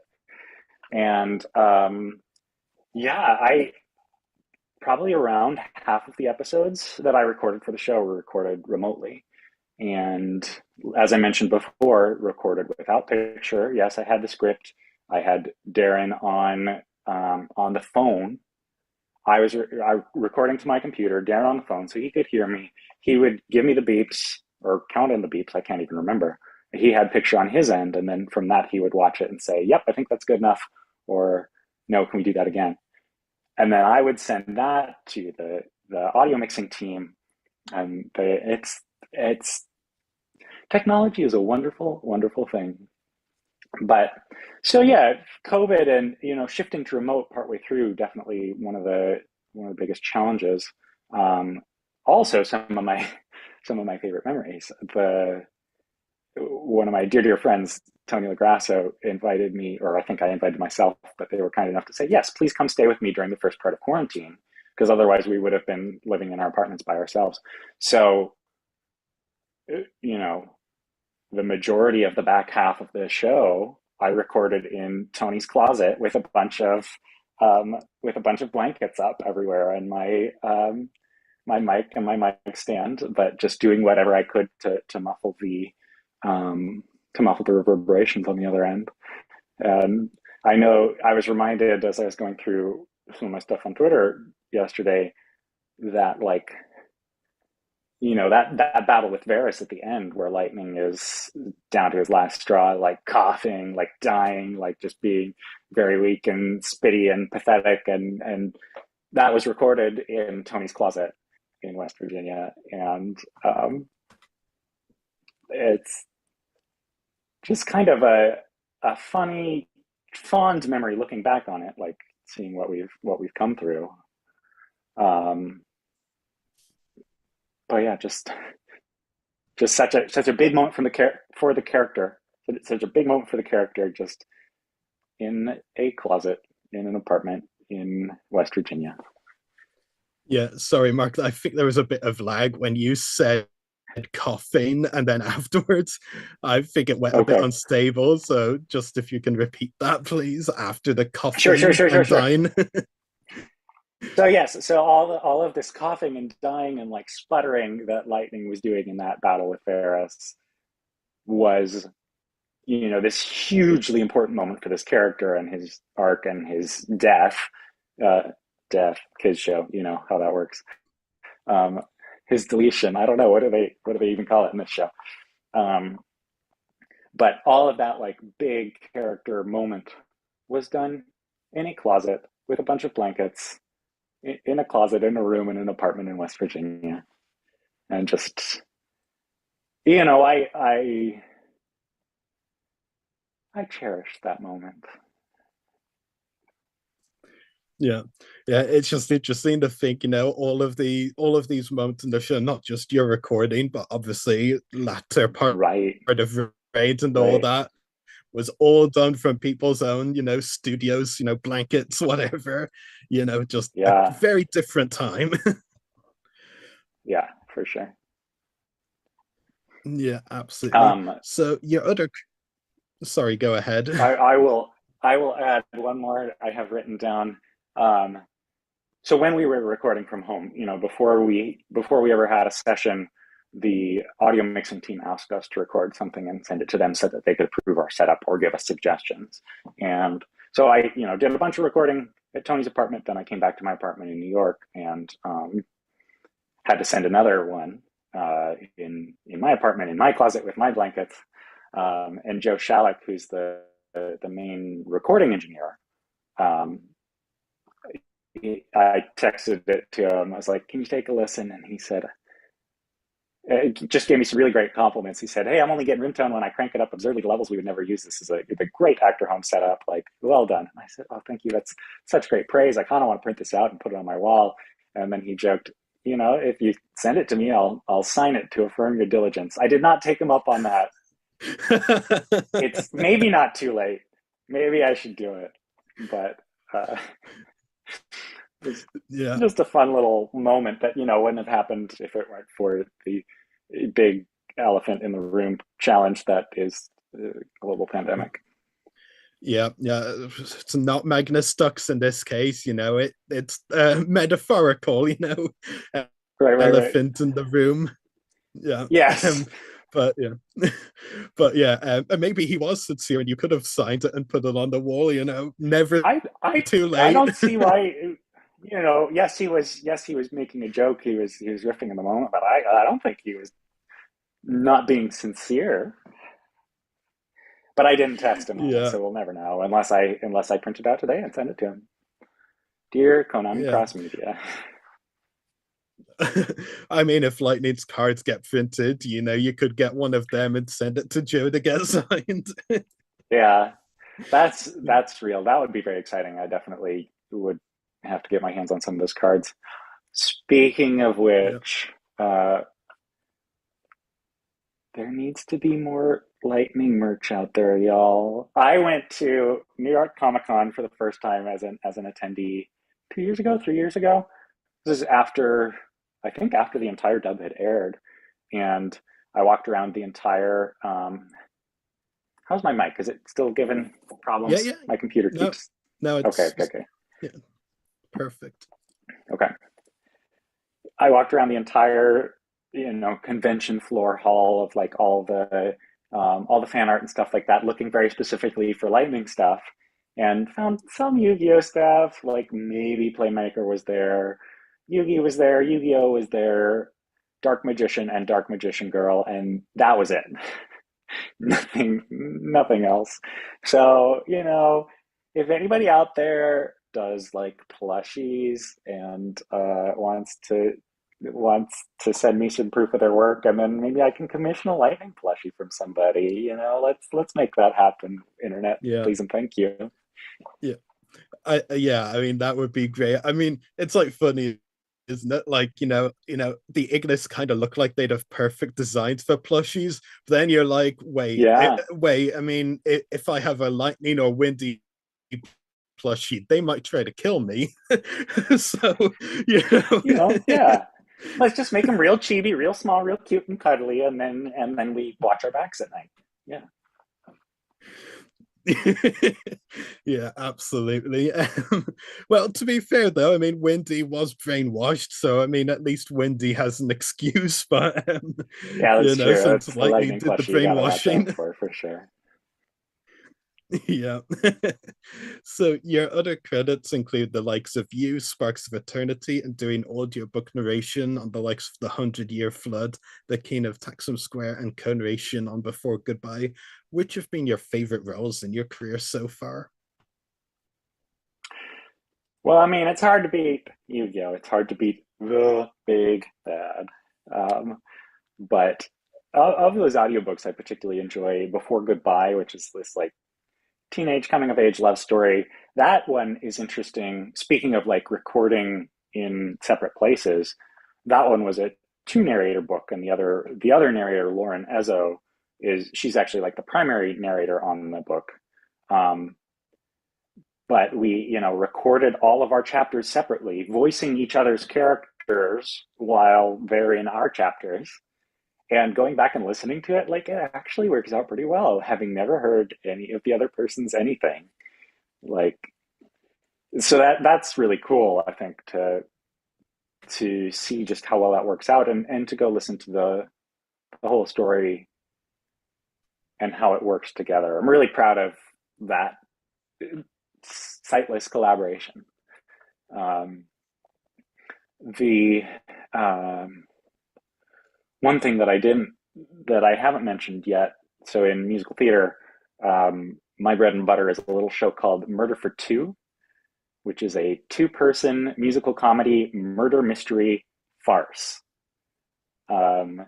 And yeah, I probably around half of the episodes that I recorded for the show were recorded remotely. And as I mentioned before, recorded without picture. Yes, I had the script. I had Darren on the phone. I recording to my computer, Darren on the phone, so he could hear me. He would give me the beeps or count in the beeps. I can't even remember. He had picture on his end, and then from that he would watch it and say, "Yep, I think that's good enough," or "No, can we do that again?" And then I would send that to the audio mixing team, and it's technology is a wonderful, wonderful thing. But so yeah, COVID and, shifting to remote partway through, definitely one of the biggest challenges. Um, Also, some of my favorite memories. The One of my dear friends, Tony Lagrasso, invited me, or I think I invited myself, but they were kind enough to say, yes, please come stay with me during the first part of quarantine, because otherwise we would have been living in our apartments by ourselves. So, you know, the majority of the back half of the show I recorded in Tony's closet with a bunch of blankets up everywhere, and my mic and my mic stand, but just doing whatever I could um, to muffle the reverberations on the other end. And I know I was reminded as I was going through some of my stuff on Twitter yesterday that, like, that battle with Varys at the end, where Lightning is down to his last straw, like coughing, like dying, like just being very weak and spitty and pathetic, and that was recorded in Tony's closet in West Virginia, and it's just kind of a funny, fond memory looking back on it, like seeing what we've come through. Um, but yeah, just such a big moment for the character. Such a big moment for the character, just in a closet in an apartment in West Virginia. Yeah, sorry, Mark. I think there was a bit of lag when you said coughing, and then afterwards, I think it went a bit Okay. unstable. So just if you can repeat that, please, after the Sure, sure, coughing sure, sure, and sure. dying. So yes, so all of this coughing and dying and, like, sputtering that Lightning was doing in that battle with Varys was, this hugely important moment for this character and his arc and his death. Uh, Death, kids show, you know how that works. Um, his deletion. I don't know, what do they even call it in this show. Um, but all of that, like, big character moment was done in a closet with a bunch of blankets, in a closet, in a room, in an apartment in West Virginia, and just, I cherished that moment. Yeah, yeah. It's just interesting to think, all of these moments in the show, not just your recording, but obviously latter part Right, of raids and all right. that was all done from people's own, studios, blankets, whatever. Just a Yeah, very different time. yeah, for sure. Yeah, absolutely. Um, So your other, sorry, go ahead. I will add one more I have written down. Um, so when we were recording from home, before we ever had a session, the audio mixing team asked us to record something and send it to them so that they could approve our setup or give us suggestions. And so I, did a bunch of recording at Tony's apartment. Then I came back to my apartment in New York and had to send another one in my apartment in my closet with my blankets. And Joe Shalek, who's the main recording engineer, um, I texted it to him. I was like, "Can you take a listen?" And he said, it just gave me some really great compliments. He said, "Hey, I'm only getting room tone when I crank it up absurdly to levels we would never use. This is a great actor home setup. Like, well done." And I said, "Oh, thank you. That's such great praise. I kind of want to print this out and put it on my wall." And then he joked, "If you send it to me, I'll sign it to affirm your diligence." I did not take him up on that. It's maybe not too late. Maybe I should do it, but it's Yeah. just a fun little moment that wouldn't have happened if it weren't for the big elephant in the room challenge that is the global pandemic. Yeah, yeah. It's not Magnus Stux in this case, it's metaphorical, Right, right, right. elephant in the room. Yeah. Yes. Um, but yeah. But yeah, and maybe he was sincere and you could have signed it and put it on the wall, never I I too I late. don't see why. Yes, he was making a joke. He was riffing in the moment, but I don't think he was not being sincere. But I didn't test him on it, Yeah. so we'll never know unless I print it out today and send it to him. Dear Konami Yeah. Cross Media. I mean, if Lightning's cards get printed, you could get one of them and send it to Joe to get signed. Yeah, that's real. That would be very exciting. I definitely would have to get my hands on some of those cards. Speaking of Yeah. which, there needs to be more Lightning merch out there, y'all. I went to New York Comic Con for the first time as an attendee 2 years ago, 3 years ago. This is I think after the entire dub had aired, and I walked around the entire. How's my mic? Is it still giving Yeah, problems? yeah. My computer No, keeps. no, Okay, it's okay, okay, yeah, perfect. okay. I walked around the entire, convention floor hall of like all the fan art and stuff like that, looking very specifically for Lightning stuff, and found some Yu-Gi-Oh stuff. Like maybe Playmaker was there, Yu-Gi was there, Yu-Gi-Oh was there, Dark Magician and Dark Magician Girl, and that was it. Nothing else. So, if anybody out there does like plushies and wants to send me some proof of their work, and then maybe I can commission a lightning plushie from somebody. Let's make that happen. Internet, Yeah, please and thank you. yeah. Yeah, I mean that would be great. I mean, it's like funny, isn't it? Like, the Ignis kind of look like they'd have perfect designs for plushies. But then you're like, Yeah, wait. I mean, if I have a lightning or windy plushie, they might try to kill me. So, you know. yeah. Let's just make them real chibi, real small, real cute and cuddly, and then we watch our backs at night. Yeah. Yeah, absolutely. Well, to be fair, though, I mean, Wendy was brainwashed, so I mean, at least Wendy has an excuse. But Yeah, that's true. since That's the Lightning lightning did the plushie you gotta watch out brainwashing, for sure. yeah. So your other credits include the likes of You, Sparks of Eternity, and doing audiobook narration on the likes of The 100-Year Flood, The King of Taksim Square, and Co-Narration on Before Goodbye. Which have been your favorite roles in your career so far? Well, I mean, it's hard to beat Yu-Gi-Oh! It's hard to beat the big bad. But of those audiobooks, I particularly enjoy Before Goodbye, which is this like teenage coming of age love story. That one is interesting. Speaking of like recording in separate places, that one was a two narrator book, and the other narrator, Lauren Ezzo, she's actually like the primary narrator on the book. Um, but we, recorded all of our chapters separately, voicing each other's characters while they're in our chapters. And going back and listening to it, like it actually works out pretty well, having never heard any of the other person's anything. Like, so that's really cool, I think, to see just how well that works out, and to go listen to the whole story and how it works together. I'm really proud of that sightless collaboration. Um, the one thing that I haven't mentioned yet. So in musical theater, my bread and butter is a little show called Murder for Two, which is a two-person musical comedy murder mystery farce. A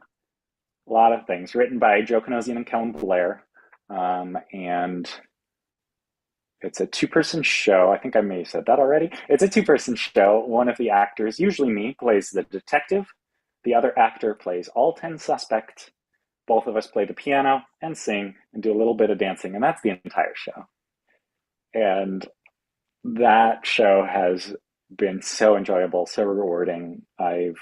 lot of things written by Joe Canosian and Kellen Blair, and it's a two-person show. I think I may have said that already. It's a two-person show. One of the actors, usually me, plays the detective. The other actor plays all 10 suspects. Both of us play the piano and sing and do a little bit of dancing, and that's the entire show. And that show has been so enjoyable, so rewarding. I've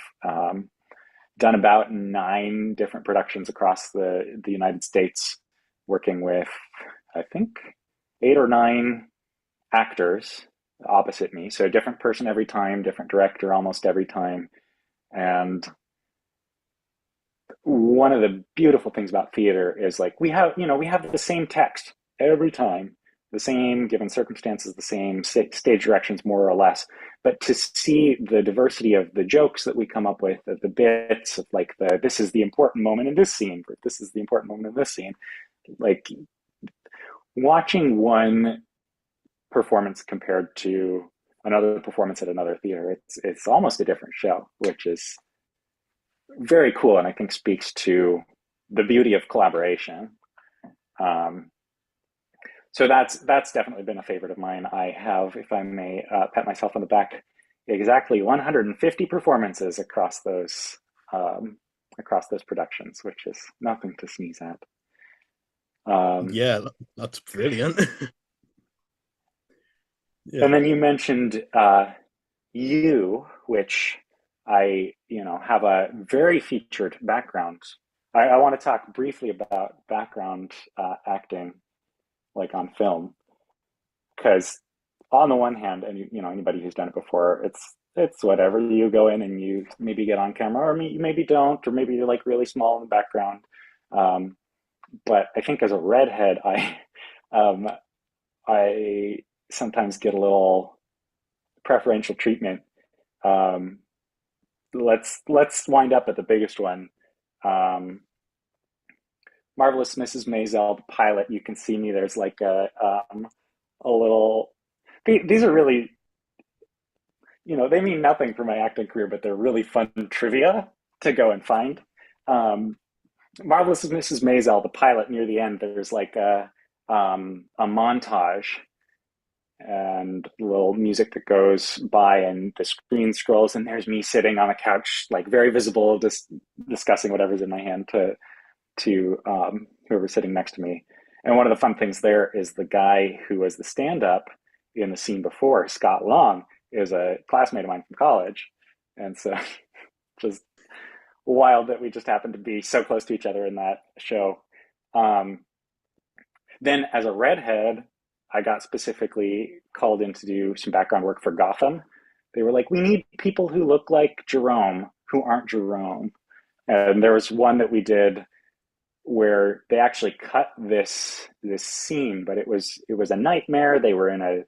done about 9 different productions across the United States, working with, I think, 8 or 9 actors opposite me. So a different person every time, different director almost every time. And one of the beautiful things about theater is like we have the same text every time, the same given circumstances, the same stage directions more or less, but to see the diversity of the jokes that we come up with, of the bits of like this is the important moment in this scene, or this is the important moment in this scene, like watching one performance compared to another performance at another theater, it's almost a different show, which is very cool, and I think speaks to the beauty of collaboration. So that's definitely been a favorite of mine. I have, if I may pat myself on the back, exactly 150 performances across those productions, which is nothing to sneeze at. Yeah, that's brilliant. Yeah. And then you mentioned you, which I, have a very featured background. I want to talk briefly about background acting, like on film, because on the one hand, and anybody who's done it before, it's whatever. You go in and you maybe get on camera, or you maybe don't, or maybe you're like really small in the background. But I think as a redhead, um, I sometimes get a little preferential treatment. Um, let's wind up at the biggest one. Um, Marvelous Mrs. Maisel, the pilot. You can see me. There's like a little. These are really, they mean nothing for my acting career, but they're really fun trivia to go and find. Um, Marvelous Mrs. Maisel, the pilot, near the end, there's like a montage and a little music that goes by, and the screen scrolls, and there's me sitting on a couch, like very visible, just discussing whatever's in my hand to whoever's sitting next to me. And one of the fun things there is the guy who was the stand-up in the scene before, Scott Long, is a classmate of mine from college. And so just wild that we just happened to be so close to each other in that show. Then as a redhead, I got specifically called in to do some background work for Gotham. They were like, we need people who look like Jerome, who aren't Jerome. And there was one that we did where they actually cut this scene, but it was a nightmare. They were in a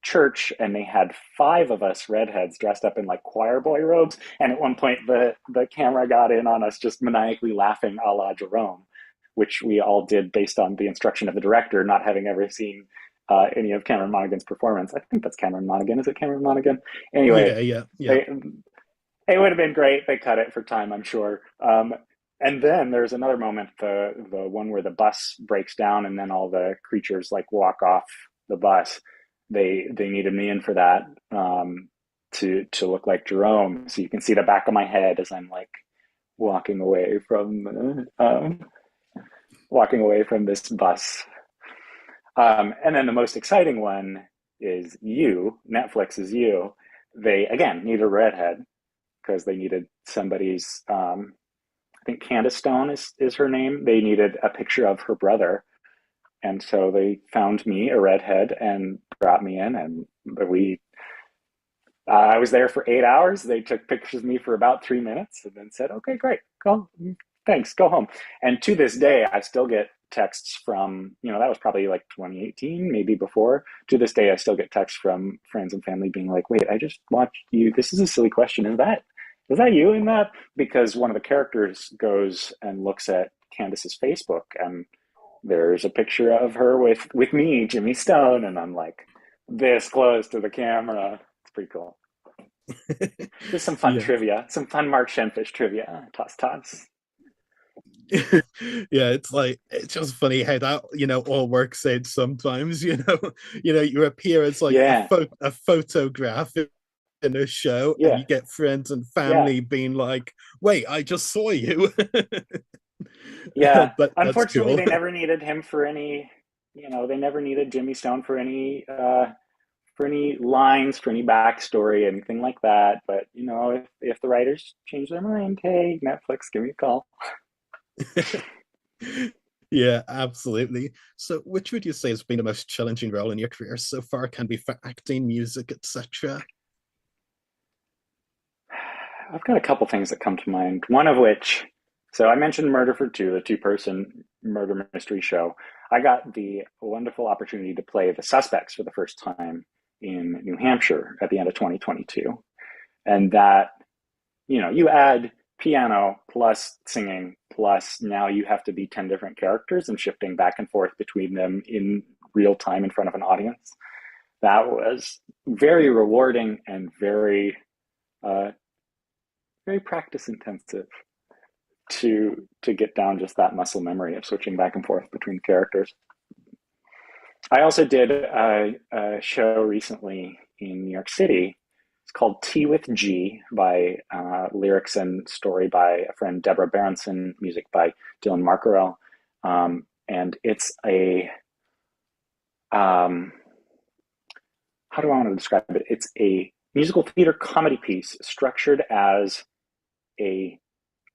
church, and they had 5 of us redheads dressed up in like choir boy robes. And at one point, the camera got in on us just maniacally laughing a la Jerome, which we all did based on the instruction of the director, not having ever seen any of Cameron Monaghan's performance. I think that's Cameron Monaghan. Is it Cameron Monaghan? Anyway, Yeah. it would have been great. They cut it for time, I'm sure. And then there's another moment, the one where the bus breaks down and then all the creatures like walk off the bus. They needed me in for that, to look like Jerome, so you can see the back of my head as I'm like walking away from walking away from this bus. And then the most exciting one is you. Netflix is you. They again need a redhead because they needed somebody's. I think Candace Stone is her name. They needed a picture of her brother, and so they found me, a redhead, and brought me in, and we. I was there for 8 hours. They took pictures of me for about 3 minutes, and then said, "Okay, great, go, thanks, go home." And to this day, I still get texts from, that was probably like 2018, maybe before. To this day, I still get texts from friends and family being like, "Wait, I just watched you. This is a silly question. Is that you in that?" Because one of the characters goes and looks at Candace's Facebook, and there's a picture of her with me, Jimmy Stone, and I'm like this close to the camera. It's pretty cool. Just some fun Yeah. trivia, some fun Mark Schenfisch trivia. Toss, toss. Yeah, it's just funny how that all works out sometimes. You appear as like Yeah, a photograph in a show, and yeah, you get friends and yeah, family being like, "Wait, I just saw you." yeah. But that's Unfortunately, cool. they never needed him for any. They never needed Jimmy Stone for any lines, for any backstory, anything like that. But if the writers change their mind, hey, Netflix, give me a call. Yeah, absolutely. So, which would you say has been the most challenging role in your career so far? Can be for acting, music, etc. I've got a couple things that come to mind. One of which, so I mentioned Murder for Two, the two-person murder mystery show. I got the wonderful opportunity to play the suspects for the first time in New Hampshire at the end of 2022. And that, you add piano plus singing plus now you have to be 10 different characters and shifting back and forth between them in real time in front of an audience. That was very rewarding and uh, very practice intensive to get down just that muscle memory of switching back and forth between characters. I also did a show recently in New York City. It's called Tea with G by lyrics and story by a friend, Deborah Berenson, music by Dylan Markarel. And it's um, how do I want to describe it? It's a musical theater comedy piece structured as a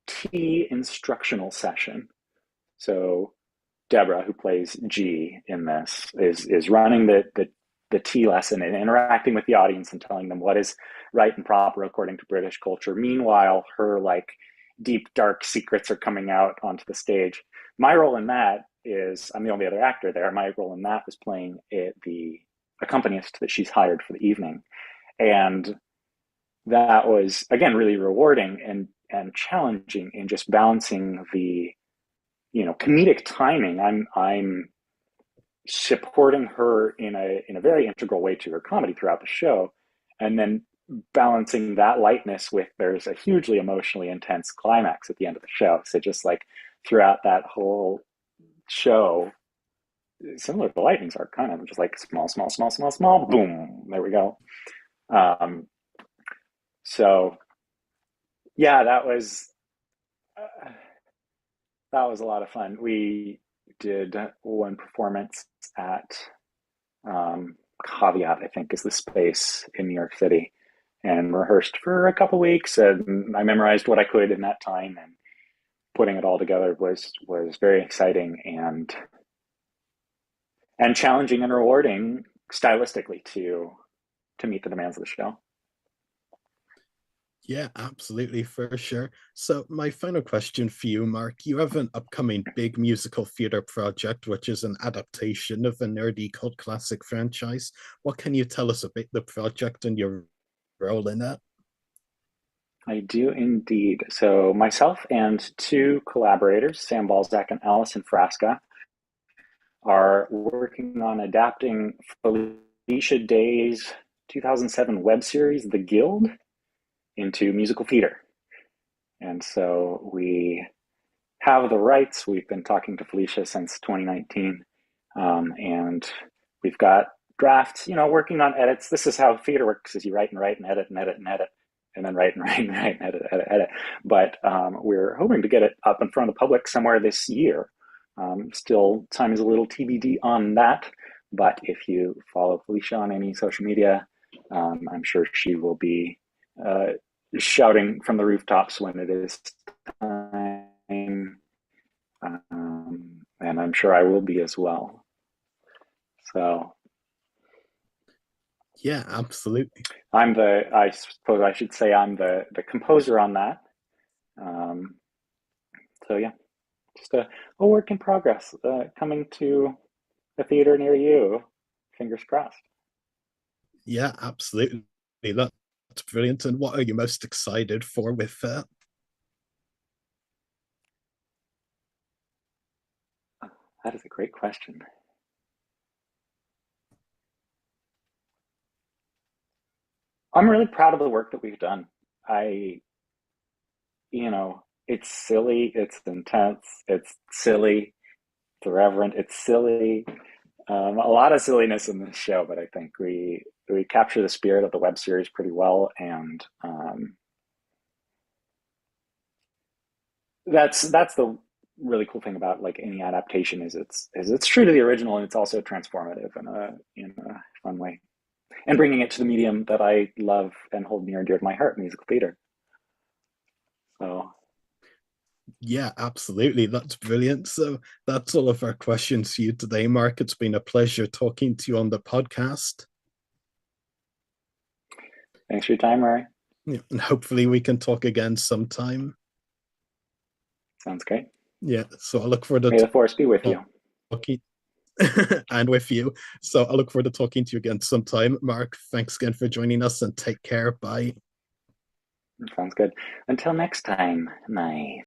tea instructional session. So Deborah, who plays G in this, is running the tea lesson and interacting with the audience and telling them what is right and proper according to British culture. Meanwhile, her like deep dark secrets are coming out onto the stage. My role in that is I'm the only other actor there. My role in that was playing the accompanist that she's hired for the evening, and that was again really rewarding and challenging in just balancing the comedic timing. I'm supporting her in a very integral way to her comedy throughout the show, and then balancing that lightness with there's a hugely emotionally intense climax at the end of the show. So just like throughout that whole show, similar to the lightning's arc, kind of just like small, small, small, small, small, boom, there we go. Um, so yeah, uh, that was a lot of fun. We did one performance at Caveat, I think, is the space in New York City, and rehearsed for a couple weeks. And I memorized what I could in that time, and putting it all together was very exciting and challenging and rewarding stylistically to meet the demands of the show. Yeah, absolutely, for sure. So, my final question for you, Mark. You have an upcoming big musical theater project, which is an adaptation of a nerdy cult classic franchise. What can you tell us about the project and your role in it? I do indeed. So myself and two collaborators, Sam Balzac and Allison Frasca, are working on adapting Felicia Day's 2007 web series, The Guild, into musical theater. And so we have the rights. We've been talking to Felicia since 2019, and we've got drafts, working on edits. This is how theater works: is you write and write and edit and edit and edit, and then write and write and write and edit, edit, edit. But we're hoping to get it up in front of the public somewhere this year. Still, time is a little TBD on that. But if you follow Felicia on any social media, I'm sure she will be shouting from the rooftops when it is time. And I'm sure I will be as well. So, yeah, absolutely. I suppose I should say I'm the composer on that. So yeah, just a work in progress, coming to a theater near you. Fingers crossed. Yeah, absolutely. That's brilliant. And what are you most excited for with that? That is a great question. I'm really proud of the work that we've done. I, it's silly, it's intense, it's silly, it's irreverent, it's silly. A lot of silliness in this show, but I think we capture the spirit of the web series pretty well, and that's the really cool thing about like any adaptation is it's true to the original, and it's also transformative in a fun way, and bringing it to the medium that I love and hold near and dear to my heart, musical theater. So yeah, absolutely. That's brilliant. So that's all of our questions for you today, Mark. It's been a pleasure talking to you on the podcast. thanks for your time, Ruari. Yeah, and hopefully we can talk again sometime. Sounds great. Yeah, so I look forward May to the force be with you. talking and with you. So I look forward to talking to you again sometime. Mark, thanks again for joining us, and take care. Bye. Sounds good. Until next time, my